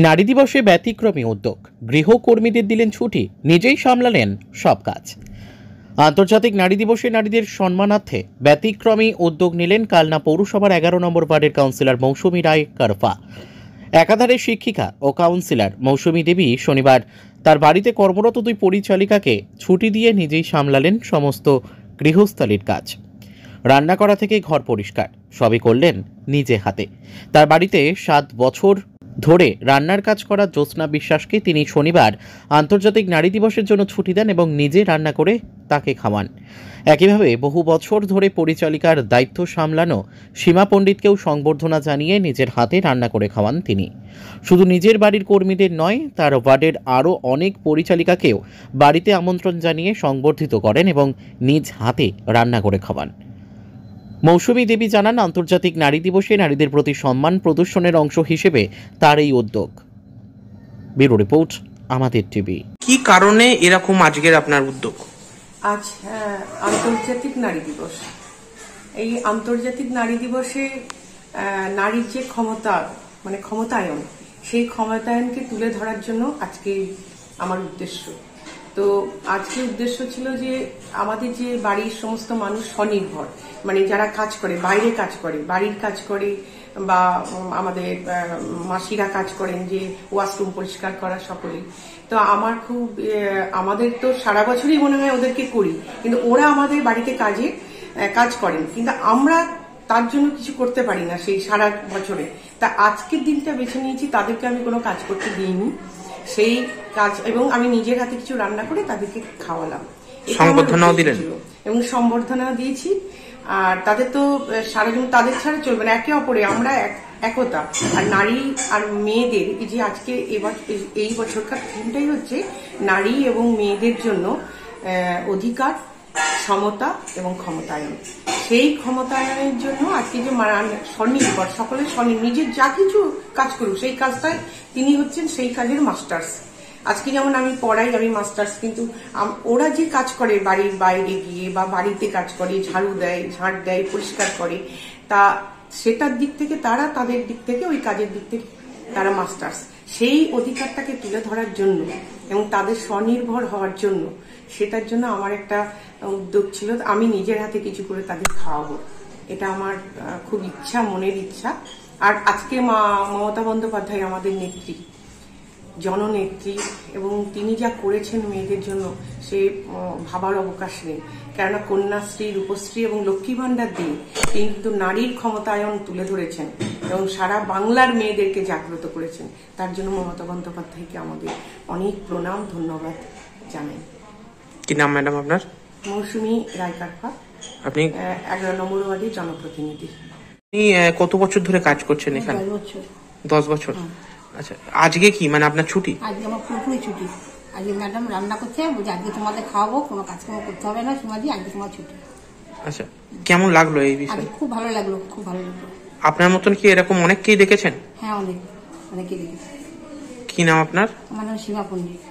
নারী দিবসে ব্যতিক্রমী উদ্যোগ, গৃহকর্মীদের দিলেন ছুটি, নিজেই সামলালেন সব কাজ। আন্তর্জাতিক নারী দিবসে নারীদের সম্মানার্থে ব্যতিক্রমী উদ্যোগ নিলেন কালনা পৌরসভার 11 নম্বর ওয়ার্ডের কাউন্সিলর মৌসুমী রায় কারফা। একাধারে শিক্ষিকা ও কাউন্সিলর মৌসুমী দেবী শনিবার তার বাড়িতে কর্মরত দুই পরিচালিকাকে ছুটি দিয়ে নিজেই সামলালেন সমস্ত গৃহস্থালির কাজ। রান্না করা থেকে ঘর পরিষ্কার সবই করলেন নিজে হাতে। তার বাড়িতে 7 বছর ধরে রান্নার কাজ করা জ্যোৎস্না বিশ্বাসকে তিনি শনিবার আন্তর্জাতিক নারী দিবসের জন্য ছুটি দেন এবং নিজে রান্না করে তাকে খাওয়ান। একইভাবে বহু বছর ধরে পরিচালিকার দায়িত্ব সামলানো সীমা পণ্ডিতকেও সংবর্ধনা জানিয়ে নিজের হাতে রান্না করে খাওয়ান তিনি। শুধু নিজের বাড়ির কর্মীদের নয়, তার ওয়ার্ডের আরও অনেক পরিচালিকাকেও বাড়িতে আমন্ত্রণ জানিয়ে সংবর্ধিত করেন এবং নিজ হাতে রান্না করে খাওয়ান। মৌসুমী দেবী জানান, আন্তর্জাতিক নারী দিবসে নারীদের প্রতি সম্মান প্রদর্শনের অংশ হিসেবে তার এই উদ্যোগ। ব্যুরো রিপোর্ট, আমাদের টিভি। কি কারণে এরকম আজকের আপনার উদ্যোগ? আজ আন্তর্জাতিক নারী দিবস। এই আন্তর্জাতিক নারী দিবসে নারীর যে ক্ষমতা, মানে ক্ষমতায়ন, সেই ক্ষমতায়নকে তুলে ধরার জন্য আজকে আমার উদ্দেশ্য। তো আজকে উদ্দেশ্য ছিল যে আমাদের যে বাড়ির সমস্ত মানুষ স্বনির্ভর, মানে যারা কাজ করে, বাইরে কাজ করে, বাড়ির কাজ করে, বা আমাদের মাসিরা কাজ করেন যে ওয়াশরুম পরিষ্কার করা, সকলেই। তো আমার খুব আমাদের তো সারা বছরই মনে হয় ওদেরকে করি, কিন্তু ওরা আমাদের বাড়িতে কাজ করেন, কিন্তু আমরা তার জন্য কিছু করতে পারি না সেই সারা বছরে। তা আজকের দিনটা বেছে নিয়েছি, তাদেরকে আমি কোনো কাজ করতে দিইনি সেই কাজ, এবং আমি নিজের হাতে কিছু রান্না করে তাদেরকে খাওয়ালাম, সংবর্ধনাও দিলেন এবং সম্বর্ধনা দিয়েছি। আর তাদের তো সারা জীবন তাদের ছাড়া চলবে না, একে অপরে আমরা একতা। আর নারী আর মেয়েদের এই যে আজকে এই বছরকার থিমটাই হচ্ছে নারী এবং মেয়েদের জন্য অধিকার, সমতা এবং ক্ষমতায়ন। সেই ক্ষমতায়নের জন্য আজকে যে স্বনির্ভর, সকলের নিজের যা কিছু কাজ করুক সেই কাজটায় তিনি হচ্ছেন সেই কাজের মাস্টার্স। আজকে যেমন আমি পড়াই, আমি মাস্টার্স, কিন্তু ওরা যে কাজ করে বাড়ির বাইরে গিয়ে বা বাড়িতে কাজ করে, ঝাড়ু দেয়, ঝাঁট দেয়, পরিষ্কার করে, তা সেটার দিক থেকে তারা, তাদের দিক থেকে, ওই কাজের দিক থেকে তারা মাস্টার্স। সেই অধিকারটাকে তুলে ধরার জন্য এবং তাদের স্বনির্ভর হওয়ার জন্য, সেটার জন্য আমার একটা উদ্যোগ ছিল, আমি নিজের হাতে কিছু করে তাদের খাওয়াবো। এটা আমার খুব ইচ্ছা, মনের ইচ্ছা। আর আজকে মমতা বন্দ্যোপাধ্যায় আমাদের নেত্রী, জননেত্রী, এবং তিনি যা করেছেন মেয়েদের জন্য সে ভাবার অবকাশ নেই। কেননা কন্যাশ্রী, রূপশ্রী এবং লক্ষ্মী ভাণ্ডার দিয়ে তিনি কিন্তু নারীর ক্ষমতায়ন তুলে ধরেছেন এবং সারা বাংলার মেয়েদেরকে জাগ্রত করেছেন। তার জন্য মমতা বন্দ্যোপাধ্যায়কে আমাদের অনেক প্রণাম, ধন্যবাদ জানাই। কি নাম ম্যাডাম আপনার? মৌসুমী রায় কারফা। আপনি 11 নম্বর ওয়ার্ডের জনপ্রতিনিধি। আপনি কত বছর ধরে কাজ করছেন এখানে? 10 বছর। আচ্ছা, আজকে কি মানে আপনার ছুটি? আজকে আমার পুরোপুরি ছুটি। আজকে ম্যাডাম রান্না করছে, বলছে আজকে তোমাদের খাওয়াবো, কোনো কাজকর্ম করতে হবে না, সমাজি আজকে তোমার ছুটি। আচ্ছা, কেমন লাগলো এই বিষয়ে? খুব ভালো লাগলো, খুব ভালো লাগলো। আপনার মতন কি এরকম অনেককেই দেখেছেন? হ্যাঁ, অনেকেই দেখেছি। কি নাম আপনার? আমার নাম সীমা পণ্ডিত।